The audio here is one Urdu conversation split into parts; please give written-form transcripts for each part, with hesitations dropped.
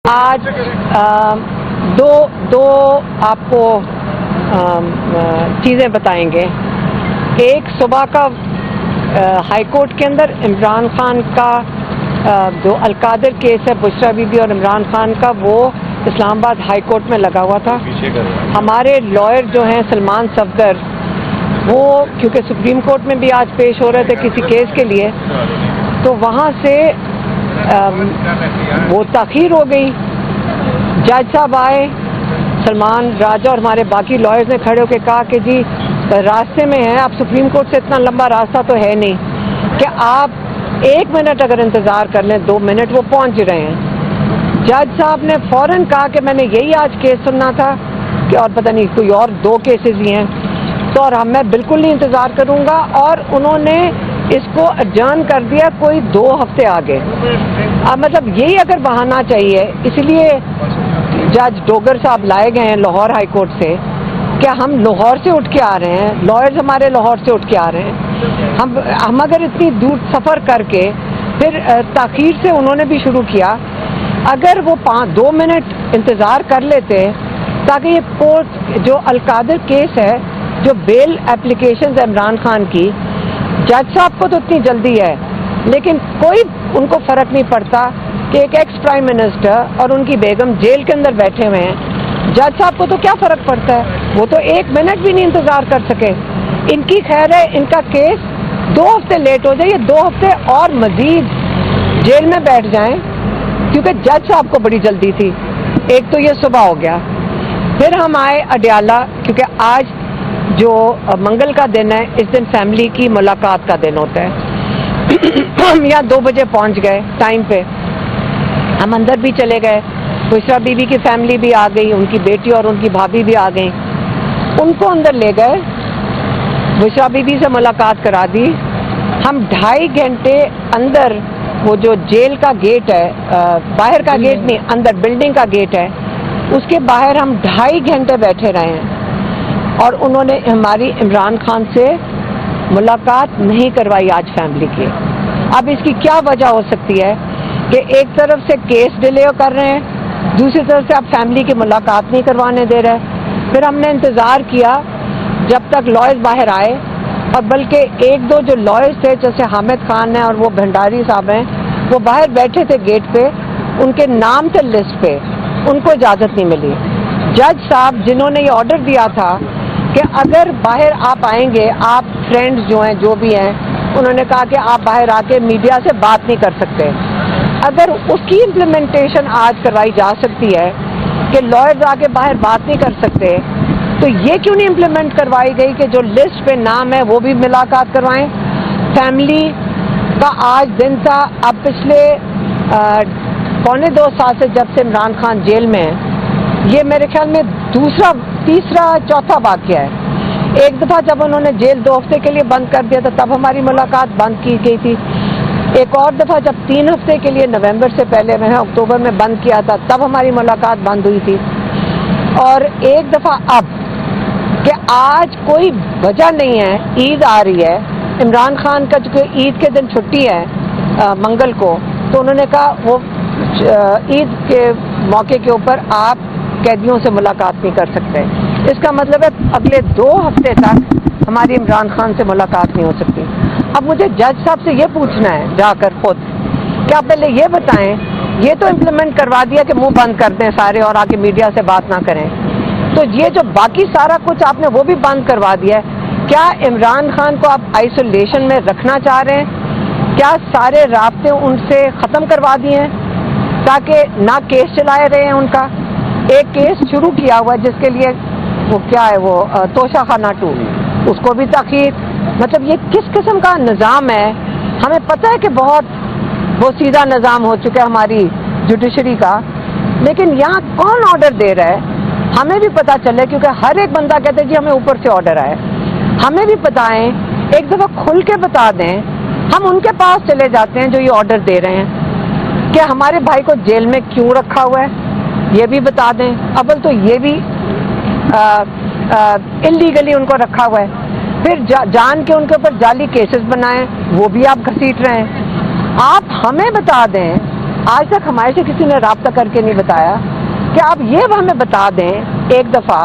آج دو آپ کو چیزیں بتائیں گے. ایک صبح کا ہائی کورٹ کے اندر عمران خان کا جو القادر کیس ہے، بشرا بی بی اور عمران خان کا، وہ اسلام آباد ہائی کورٹ میں لگا ہوا تھا. ہمارے لائر جو ہیں سلمان صفدر، وہ کیونکہ سپریم کورٹ میں بھی آج پیش ہو رہے تھے کسی کیس کے لیے، تو وہاں سے وہ تاخیر ہو گئی. جج صاحب آئے، سلمان راجہ اور ہمارے باقی لائرز نے کھڑے ہو کے کہا کہ جی راستے میں ہیں، اب سپریم کورٹ سے اتنا لمبا راستہ تو ہے نہیں کہ آپ 1 منٹ اگر انتظار کر لیں، 2 منٹ وہ پہنچ رہے ہیں. جج صاحب نے فوراً کہا کہ میں نے یہی آج کیس سننا تھا کہ اور پتہ نہیں کوئی اور 2 کیسز ہی ہیں، تو اور میں بالکل نہیں انتظار کروں گا. اور انہوں نے اس کو اڈجرن کر دیا کوئی 2 ہفتے آگے. اب مطلب یہی اگر بہانا چاہیے، اس لیے جج ڈوگر صاحب لائے گئے ہیں لاہور ہائی کورٹ سے کہ ہم لاہور سے اٹھ کے آ رہے ہیں، لائرز ہمارے لاہور سے اٹھ کے آ رہے ہیں. ہم اگر اتنی دور سفر کر کے پھر تاخیر سے انہوں نے بھی شروع کیا، اگر وہ 2 منٹ انتظار کر لیتے تاکہ یہ کورٹ جو القادر کیس ہے، جو بیل اپلیکیشنز عمران خان کی، جج صاحب کو تو اتنی جلدی ہے لیکن کوئی ان کو فرق نہیں پڑتا کہ ایک ایکس پرائم منسٹر اور ان کی بیگم جیل کے اندر بیٹھے ہوئے ہیں. جج صاحب کو تو کیا فرق پڑتا ہے، وہ تو 1 منٹ بھی نہیں انتظار کر سکے. ان کی خیر ہے ان کا کیس 2 ہفتے لیٹ ہو جائے، یہ 2 ہفتے اور مزید جیل میں بیٹھ جائیں کیونکہ جج صاحب کو بڑی جلدی تھی. ایک تو یہ صبح ہو گیا. پھر ہم آئے اڈیالہ، کیونکہ آج جو منگل کا دن ہے، اس دن فیملی کی ملاقات کا دن ہوتا ہے. ہم یہاں 2 بجے پہنچ گئے ٹائم پہ. ہم اندر بھی چلے گئے، بشرا بی بی کی فیملی بھی آ گئی، ان کی بیٹی اور ان کی بھابھی بھی آ گئیں. ان کو اندر لے گئے، بشرا بی بی سے ملاقات کرا دی. ہم 2.5 گھنٹے اندر، وہ جو جیل کا گیٹ ہے، باہر کا گیٹ نہیں، اندر بلڈنگ کا گیٹ ہے، اس کے باہر ہم 2.5 گھنٹے بیٹھے رہے ہیں. اور انہوں نے ہماری عمران خان سے ملاقات نہیں کروائی آج فیملی کی. اب اس کی کیا وجہ ہو سکتی ہے کہ ایک طرف سے کیس ڈیلے کر رہے ہیں، دوسری طرف سے آپ فیملی کی ملاقات نہیں کروانے دے رہے. پھر ہم نے انتظار کیا جب تک لائرز باہر آئے، اور بلکہ 1-2 جو لائرز تھے جیسے حامد خان ہیں اور وہ بھنڈاری صاحب ہیں، وہ باہر بیٹھے تھے گیٹ پہ، ان کے نام تھے لسٹ پہ، ان کو اجازت نہیں ملی. جج صاحب جنہوں نے یہ آرڈر دیا تھا کہ اگر باہر آپ آئیں گے، آپ فرینڈز جو ہیں جو بھی ہیں، انہوں نے کہا کہ آپ باہر آ کے میڈیا سے بات نہیں کر سکتے. اگر اس کی امپلیمنٹیشن آج کروائی جا سکتی ہے کہ لائرز آ کے باہر بات نہیں کر سکتے، تو یہ کیوں نہیں امپلیمنٹ کروائی گئی کہ جو لسٹ پہ نام ہے وہ بھی ملاقات کروائیں. فیملی کا آج دن تھا. اب پچھلے 2.25 سال سے جب سے عمران خان جیل میں ہے، یہ میرے خیال میں تیسرا چوتھا واقعہ ہے. ایک دفعہ جب انہوں نے جیل 2 ہفتے کے لیے بند کر دیا تھا تب ہماری ملاقات بند کی گئی تھی. ایک اور دفعہ جب 3 ہفتے کے لیے نومبر سے پہلے میں اکتوبر میں بند کیا تھا تب ہماری ملاقات بند ہوئی تھی. اور ایک دفعہ اب کہ آج کوئی وجہ نہیں ہے، عید آ رہی ہے، عمران خان کا جو عید کے دن چھٹی ہے منگل کو، تو انہوں نے کہا وہ عید کے موقع کے اوپر آپ قیدیوں سے ملاقات نہیں کر سکتے. اس کا مطلب ہے اگلے 2 ہفتے تک ہماری عمران خان سے ملاقات نہیں ہو سکتی. اب مجھے جج صاحب سے یہ پوچھنا ہے جا کر خود کہ آپ پہلے یہ بتائیں، یہ تو امپلیمنٹ کروا دیا کہ منہ بند کر دیں سارے اور آ کے میڈیا سے بات نہ کریں، تو یہ جو باقی سارا کچھ آپ نے وہ بھی بند کروا دیا ہے. کیا عمران خان کو آپ آئسولیشن میں رکھنا چاہ رہے ہیں؟ کیا سارے رابطے ان سے ختم کروا دیے ہیں تاکہ نہ کیس چلائے رہے ہیں؟ ان کا ایک کیس شروع کیا ہوا جس کے لیے وہ کیا ہے، وہ توشہ خانہ 2، اس کو بھی تاخیر. مطلب یہ کس قسم کا نظام ہے؟ ہمیں پتہ ہے کہ بہت وہ سیدھا نظام ہو چکا ہے ہماری جوڈیشری کا، لیکن یہاں کون آرڈر دے رہا ہے ہمیں بھی پتہ چلے، کیونکہ ہر ایک بندہ کہتے ہیں جی ہمیں اوپر سے آرڈر آئے. ہمیں بھی بتائیں، ایک دفعہ کھل کے بتا دیں. ہم ان کے پاس چلے جاتے ہیں جو یہ آرڈر دے رہے ہیں کہ ہمارے بھائی کو جیل میں کیوں رکھا ہوا ہے، یہ بھی بتا دیں. اول تو یہ بھی انلیگلی ان کو رکھا ہوا ہے، پھر جان کے ان کے اوپر جعلی کیسز بنائیں، وہ بھی آپ گھسیٹ رہے ہیں. آپ ہمیں بتا دیں آج تک ہمارے سے کسی نے رابطہ کر کے نہیں بتایا کہ آپ یہ ہمیں بتا دیں ایک دفعہ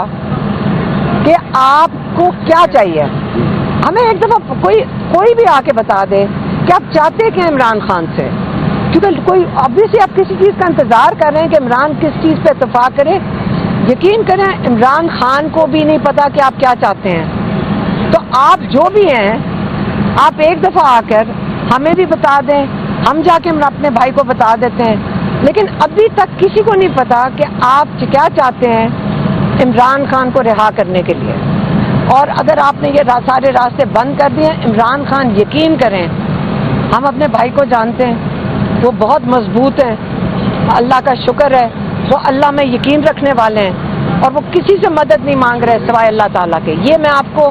کہ آپ کو کیا چاہیے. ہمیں ایک دفعہ کوئی بھی آ کے بتا دے کہ آپ چاہتے کہ عمران خان سے, کیونکہ کوئی obviously آپ کسی چیز کا انتظار کر رہے ہیں کہ عمران کس چیز پہ اتفاق کرے. یقین کریں عمران خان کو بھی نہیں پتا کہ آپ کیا چاہتے ہیں. تو آپ جو بھی ہیں آپ ایک دفعہ آ کر ہمیں بھی بتا دیں, ہم جا کے اپنے بھائی کو بتا دیتے ہیں. لیکن ابھی تک کسی کو نہیں پتا کہ آپ کیا چاہتے ہیں عمران خان کو رہا کرنے کے لیے. اور اگر آپ نے یہ سارے راستے بند کر دیے, عمران خان یقین کریں ہم اپنے بھائی کو جانتے ہیں, وہ بہت مضبوط ہیں, اللہ کا شکر ہے وہ اللہ میں یقین رکھنے والے ہیں اور وہ کسی سے مدد نہیں مانگ رہے سوائے اللہ تعالیٰ کے. یہ میں آپ کو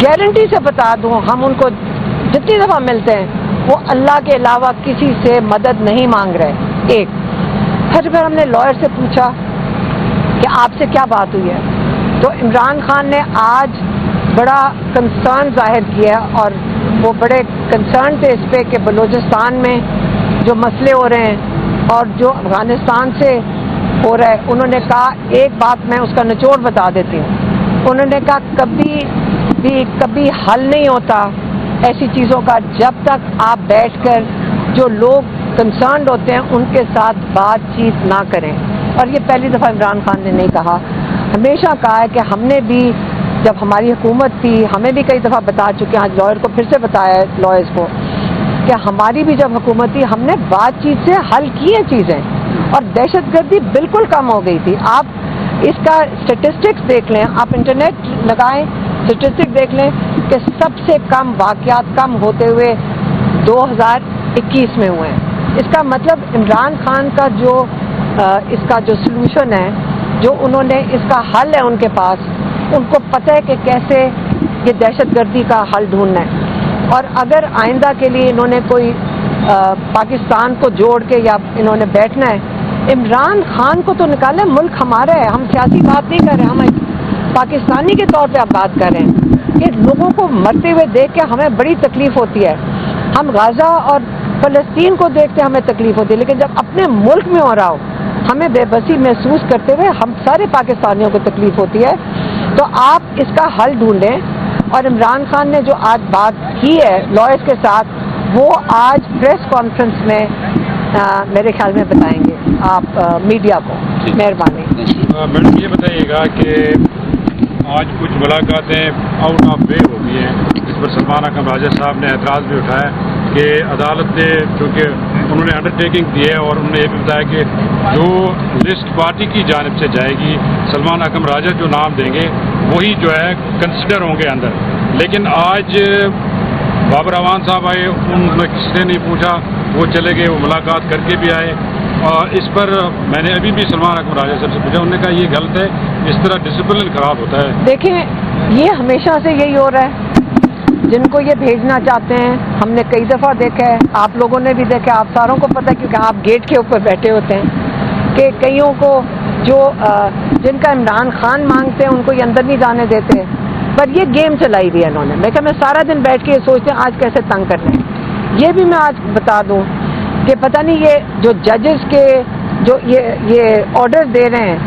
گارنٹی سے بتا دوں, ہم ان کو جتنی دفعہ ملتے ہیں وہ اللہ کے علاوہ کسی سے مدد نہیں مانگ رہے. ایک پھر ہم نے لائر سے پوچھا کہ آپ سے کیا بات ہوئی ہے, تو عمران خان نے آج بڑا کنسرن ظاہر کیا اور وہ بڑے کنسرن تھے اس پہ کہ بلوچستان میں جو مسئلے ہو رہے ہیں اور جو افغانستان سے ہو رہا ہے. انہوں نے کہا ایک بات میں اس کا نچوڑ بتا دیتی ہوں. انہوں نے کہا کبھی حل نہیں ہوتا ایسی چیزوں کا جب تک آپ بیٹھ کر جو لوگ کنسرنڈ ہوتے ہیں ان کے ساتھ بات چیت نہ کریں. اور یہ پہلی دفعہ عمران خان نے نہیں کہا, ہمیشہ کہا ہے کہ ہم نے بھی جب ہماری حکومت تھی ہمیں بھی کئی دفعہ بتا چکے ہیں, آج لائر کو پھر سے بتایا ہے لائرز کو کہ ہماری بھی جب حکومت تھی ہم نے بات چیت سے حل کی ہیں چیزیں اور دہشت گردی بالکل کم ہو گئی تھی. آپ اس کا اسٹیٹسٹکس دیکھ لیں, آپ انٹرنیٹ لگائیں اسٹیٹسٹک دیکھ لیں کہ سب سے کم واقعات کم ہوتے ہوئے 2021 میں ہوئے ہیں. اس کا مطلب عمران خان کا اس کا جو سلوشن ہے, جو انہوں نے اس کا حل ہے ان کے پاس, ان کو پتہ ہے کہ کیسے یہ دہشت گردی کا حل ڈھونڈنا ہے. اور اگر آئندہ کے لیے انہوں نے کوئی پاکستان کو جوڑ کے یا انہوں نے بیٹھنا ہے, عمران خان کو تو نکالیں, ملک ہمارا ہے, ہم سیاسی بات نہیں کر رہے, ہم پاکستانی کے طور پہ آپ بات کر رہے ہیں کہ لوگوں کو مرتے ہوئے دیکھ کے ہمیں بڑی تکلیف ہوتی ہے. ہم غزہ اور فلسطین کو دیکھتے ہمیں تکلیف ہوتی ہے, لیکن جب اپنے ملک میں ہو رہا ہو ہمیں بے بسی محسوس کرتے ہوئے ہم سارے پاکستانیوں کو تکلیف ہوتی ہے. تو آپ اس کا حل ڈھونڈیں. اور عمران خان نے جو آج بات کی ہے لائرز کے ساتھ وہ آج پریس کانفرنس میں میرے خیال میں بتائیں گے آپ میڈیا کو. مہربانی. میڈم یہ بتائیے گا کہ آج کچھ ملاقاتیں آؤٹ آف وے ہو گئی ہیں جس پر سلمان اکرم راجہ صاحب نے اعتراض بھی اٹھایا کہ عدالت نے چونکہ انہوں نے انڈرٹیکنگ دی ہے اور انہوں نے یہ بھی بتایا کہ جو لسٹ پارٹی کی جانب سے جائے گی سلمان اکرم راجہ جو نام دیں گے وہی جو ہے کنسیڈر ہوں گے اندر. لیکن آج بابر اعوان صاحب آئے, ان میں کسی نے نہیں پوچھا, وہ چلے گئے, وہ ملاقات کر کے بھی آئے. اور اس پر میں نے ابھی بھی سلمان اکرم راجہ صاحب سے پوچھا, انہوں نے کہا یہ غلط ہے, اس طرح ڈسپلن خراب ہوتا ہے. دیکھیں یہ ہمیشہ سے یہی ہو رہا ہے, جن کو یہ بھیجنا چاہتے ہیں ہم نے کئی دفعہ دیکھا ہے, آپ لوگوں نے بھی دیکھا, آپ ساروں کو پتہ ہے کیونکہ آپ گیٹ کے اوپر بیٹھے ہوتے ہیں کہ کئیوں کو جو جن کا عمران خان مانگتے ہیں ان کو یہ اندر نہیں جانے دیتے. پر یہ گیم چلائی دی ہے انہوں نے. میں کہ میں سارا دن بیٹھ کے یہ سوچتے ہیں آج کیسے تنگ کرنا ہے. یہ بھی میں آج بتا دوں کہ پتہ نہیں یہ جو ججز کے جو یہ آرڈر دے رہے ہیں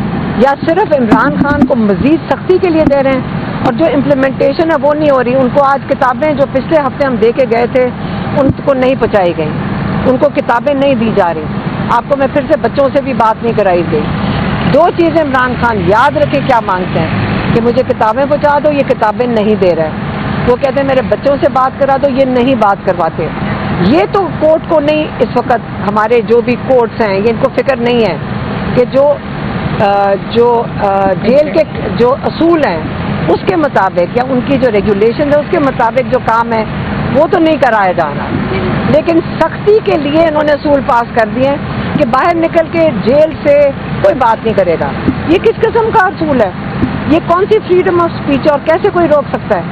یا صرف عمران خان کو مزید سختی کے لیے دے رہے ہیں اور جو امپلیمنٹیشن ہے وہ نہیں ہو رہی. ان کو آج کتابیں جو پچھلے ہفتے ہم دے کے گئے تھے ان کو نہیں پہنچائی گئی, ان کو کتابیں نہیں دی جا رہی. آپ کو میں پھر سے بچوں سے بھی بات نہیں کرائی گئی. دو چیزیں عمران خان یاد رکھے کیا مانگتے ہیں کہ مجھے کتابیں پہنچا دو, یہ کتابیں نہیں دے رہے. وہ کہتے ہیں میرے بچوں سے بات کرا دو, یہ نہیں بات کرواتے. یہ تو کورٹ کو نہیں, اس وقت ہمارے جو بھی کورٹس ہیں یہ ان کو فکر نہیں ہے کہ جو جیل کے جو اصول ہیں اس کے مطابق یا ان کی جو ریگولیشن ہے اس کے مطابق جو کام ہے وہ تو نہیں کرایا جا رہا. لیکن سختی کے لیے انہوں نے اصول پاس کر دیے ہیں کہ باہر نکل کے جیل سے کوئی بات نہیں کرے گا. یہ کس قسم کا اصول ہے؟ یہ کون سی فریڈم آف اسپیچ اور کیسے کوئی روک سکتا ہے؟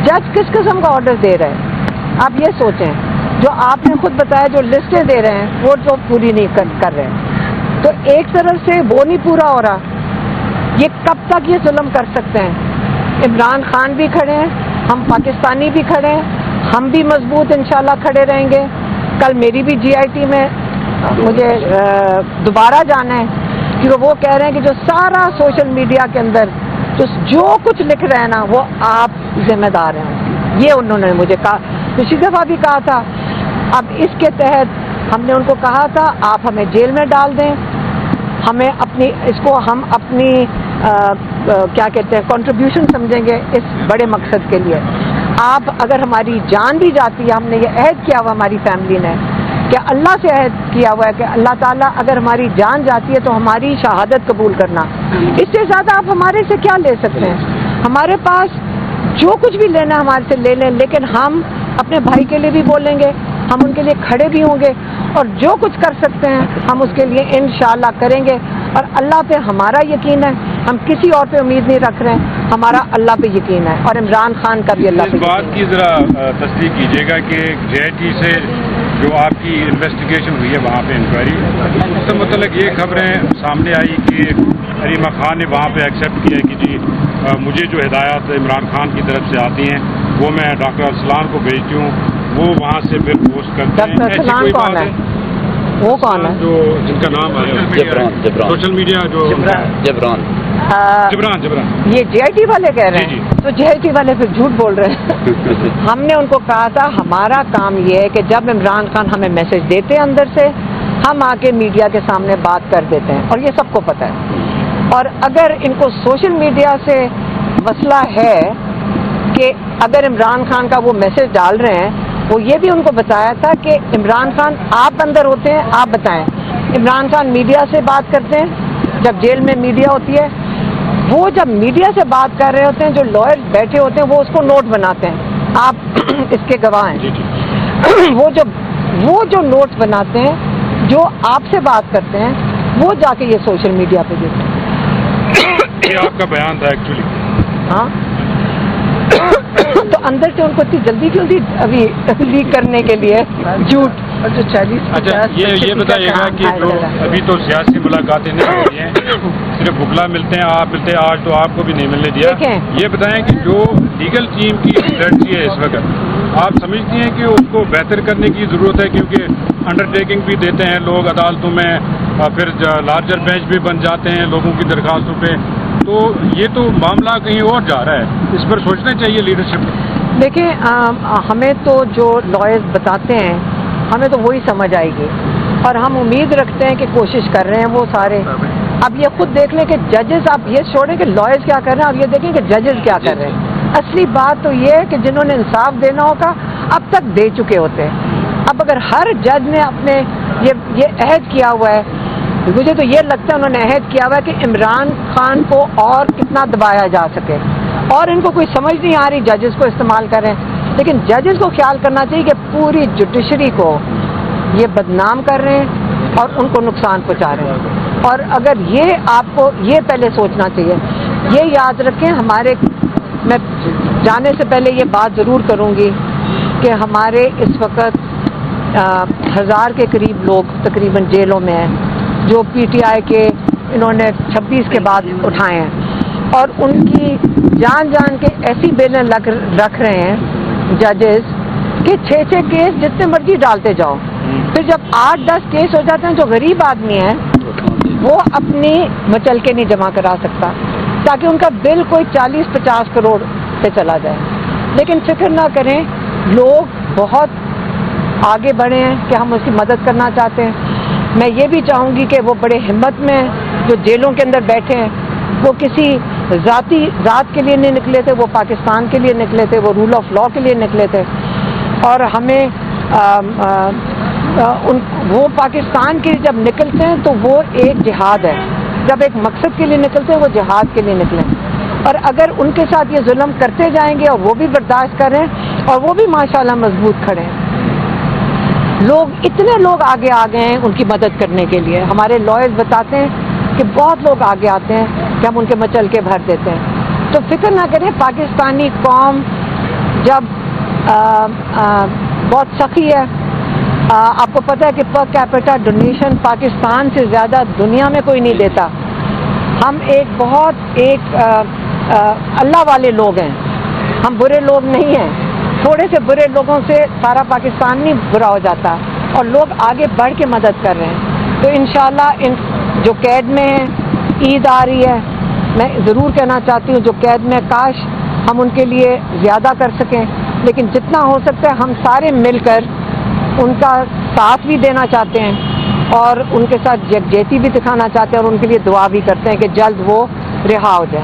جج کس قسم کا آرڈر دے رہے ہیں؟ آپ یہ سوچیں. جو آپ نے خود بتایا جو لسٹیں دے رہے ہیں وہ تو پوری نہیں کر رہے ہیں. تو ایک طرف سے وہ نہیں پورا ہو رہا. یہ کب تک یہ ظلم کر سکتے ہیں؟ عمران خان بھی کھڑے ہیں, ہم پاکستانی بھی کھڑے ہیں, ہم بھی مضبوط انشاءاللہ کھڑے رہیں گے. کل میری بھی GIT میں مجھے دوبارہ جانا ہے، کیونکہ وہ کہہ رہے ہیں کہ جو سارا سوشل میڈیا کے اندر جو کچھ لکھ رہے ہیں نا وہ آپ ذمہ دار ہیں، یہ انہوں نے مجھے کہا، پچھلی دفعہ بھی کہا تھا۔ اب اس کے تحت ہم نے ان کو کہا تھا آپ ہمیں جیل میں ڈال دیں، ہمیں اپنی ہم اپنی کیا کہتے ہیں کنٹریبیوشن سمجھیں گے اس بڑے مقصد کے لیے۔ آپ اگر ہماری جان بھی جاتی ہے، ہم نے یہ عہد کیا ہوا ہماری فیملی نے کہ اللہ سے عہد کیا ہوا ہے کہ اللہ تعالیٰ اگر ہماری جان جاتی ہے تو ہماری شہادت قبول کرنا، اس سے زیادہ آپ ہمارے سے کیا لے سکتے ہیں؟ ہمارے پاس جو کچھ بھی لینا ہمارے سے لے لیں، لیکن ہم اپنے بھائی کے لیے بھی بولیں گے، ہم ان کے لیے کھڑے بھی ہوں گے، اور جو کچھ کر سکتے ہیں ہم اس کے لیے انشاءاللہ کریں گے، اور اللہ پہ ہمارا یقین ہے، ہم کسی اور پہ امید نہیں رکھ رہے ہیں، ہمارا اللہ پہ یقین ہے، اور عمران خان کا بھی اللہ پہ اس بات کی ذرا تصدیق کیجیے گا کہ JIT سے جو آپ کی انویسٹیگیشن ہوئی ہے وہاں پہ انکوائری، اس سے متعلق یہ خبریں سامنے آئی کہ عریمہ خان نے وہاں پہ ایکسیپٹ کیا ہے کہ جی مجھے جو ہدایات عمران خان کی طرف سے آتی ہیں وہ میں ڈاکٹر ارسلان کو بھیجتی ہوں، وہ وہاں سے پھر پوسٹ کرتے ہیں۔ ڈاکٹر ارسلان کون ہے؟ وہ کون ہے؟ جو جن کا نام ہے سوشل میڈیا جو جبران یہ JIT والے کہہ رہے جی ہیں، تو JIT والے پھر جھوٹ بول رہے ہیں۔ ہم نے ان کو کہا تھا ہمارا کام یہ ہے کہ جب عمران خان ہمیں میسج دیتے ہیں اندر سے، ہم آ کے میڈیا کے سامنے بات کر دیتے ہیں، اور یہ سب کو پتہ ہے۔ اور اگر ان کو سوشل میڈیا سے مسئلہ ہے کہ اگر عمران خان کا وہ میسج ڈال رہے ہیں، وہ یہ بھی ان کو بتایا تھا کہ عمران خان آپ اندر ہوتے ہیں، آپ بتائیں۔ عمران خان میڈیا سے بات کرتے ہیں، جب جیل میں میڈیا ہوتی ہے، وہ جب میڈیا سے بات کر رہے ہوتے ہیں، جو لائر بیٹھے ہوتے ہیں وہ اس کو نوٹ بناتے ہیں، آپ اس کے گواہ ہیں۔ وہ جو نوٹ بناتے ہیں، جو آپ سے بات کرتے ہیں، وہ جا کے یہ سوشل میڈیا پہ دیتے ہیں۔ یہ آپ کا بیان تھا ایکچولی۔ ہاں تو اندر سے ان کو اتنی جلدی کیوں تھی ابھی لیک کرنے کے لیے جھوٹ؟ اور جو 40 اچھا یہ بتائیے گا کہ جو ابھی تو سیاسی ملاقاتیں نہیں ہو رہی ہیں، صرف بکلا ملتے ہیں، آپ ملتے ہیں، آج تو آپ کو بھی نہیں ملنے دیا۔ یہ بتائیں کہ جو لیگل ٹیم کی اسٹریٹجی ہے اس وقت، آپ سمجھتی ہیں کہ اس کو بہتر کرنے کی ضرورت ہے؟ کیونکہ انڈرٹیکنگ بھی دیتے ہیں لوگ عدالتوں میں، پھر لارجر بینچ بھی بن جاتے ہیں لوگوں کی درخواستوں پہ، تو یہ تو معاملہ کہیں اور جا رہا ہے، اس پر سوچنا چاہیے لیڈرشپ۔ دیکھیں ہمیں تو جو لائرز بتاتے ہیں ہمیں تو وہی سمجھ آئے گی، اور ہم امید رکھتے ہیں کہ کوشش کر رہے ہیں وہ سارے۔ اب یہ خود دیکھ لیں کہ ججز، آپ یہ چھوڑیں کہ لائرز کیا کر رہے ہیں، اب یہ دیکھیں کہ ججز کیا کر رہے ہیں۔ اصلی بات تو یہ ہے کہ جنہوں نے انصاف دینا ہوگا اب تک دے چکے ہوتے ہیں۔ اب اگر ہر جج نے اپنے یہ عہد کیا ہوا ہے، مجھے تو یہ لگتا ہے انہوں نے عہد کیا ہوا ہے کہ عمران خان کو اور کتنا دبایا جا سکے، اور ان کو کوئی سمجھ نہیں آ رہی ججز کو استعمال کریں، لیکن ججز کو خیال کرنا چاہیے کہ پوری جوڈیشری کو یہ بدنام کر رہے ہیں اور ان کو نقصان پہنچا رہے ہیں۔ اور اگر یہ آپ کو یہ پہلے سوچنا چاہیے، یہ یاد رکھیں، میں جانے سے پہلے یہ بات ضرور کروں گی کہ ہمارے اس وقت 1000 کے قریب لوگ تقریباً جیلوں میں ہیں، جو PTI کے انہوں نے 26 کے بعد اٹھائے ہیں، اور ان کی جان کے ایسی بیلیں رکھ رہے ہیں ججز کہ 6 کیس جتنے مرضی ڈالتے جاؤ، پھر جب 8-10 کیس ہو جاتے ہیں جو غریب آدمی ہیں وہ اپنی مچل کے نہیں جمع کرا سکتا، تاکہ ان کا بل کوئی 40-50 کروڑ پہ چلا جائے۔ لیکن فکر نہ کریں، لوگ بہت آگے بڑھے ہیں کہ ہم اس کی مدد کرنا چاہتے ہیں۔ میں یہ بھی چاہوں گی کہ وہ بڑے ہمت میں ہیں جو جیلوں کے اندر بیٹھے ہیں، وہ کسی ذات کے لیے نہیں نکلے تھے، وہ پاکستان کے لیے نکلے تھے، وہ رول آف لا کے لیے نکلے تھے، اور ہمیں وہ پاکستان کے لیے جب نکلتے ہیں تو وہ ایک جہاد ہے، جب ایک مقصد کے لیے نکلتے ہیں وہ جہاد کے لیے نکلیں، اور اگر ان کے ساتھ یہ ظلم کرتے جائیں گے اور وہ بھی برداشت کریں اور وہ بھی ماشاءاللہ مضبوط کھڑے ہیں، اتنے لوگ آگے آ گئے ہیں ان کی مدد کرنے کے لیے۔ ہمارے لائرز بتاتے ہیں کہ بہت لوگ آگے آتے ہیں کہ ہم ان کے مچل کے بھر دیتے ہیں۔ تو فکر نہ کریں، پاکستانی قوم جب بہت سخی ہے، آپ کو پتہ ہے کہ پر کیپیٹا ڈونیشن پاکستان سے زیادہ دنیا میں کوئی نہیں دیتا۔ ہم بہت اللہ والے لوگ ہیں، ہم برے لوگ نہیں ہیں، تھوڑے سے برے لوگوں سے سارا پاکستان نہیں برا ہو جاتا۔ اور لوگ آگے بڑھ کے مدد کر رہے ہیں. تو انشاءاللہ ان جو قید میں ہیں، عید آ رہی ہے، میں ضرور کہنا چاہتی ہوں جو قید میں، کاش ہم ان کے لیے زیادہ کر سکیں، لیکن جتنا ہو سکتا ہے ہم سارے مل کر ان کا ساتھ بھی دینا چاہتے ہیں اور ان کے ساتھ یکجہتی بھی دکھانا چاہتے ہیں اور ان کے لیے دعا بھی کرتے ہیں کہ جلد وہ رہا ہو جائیں.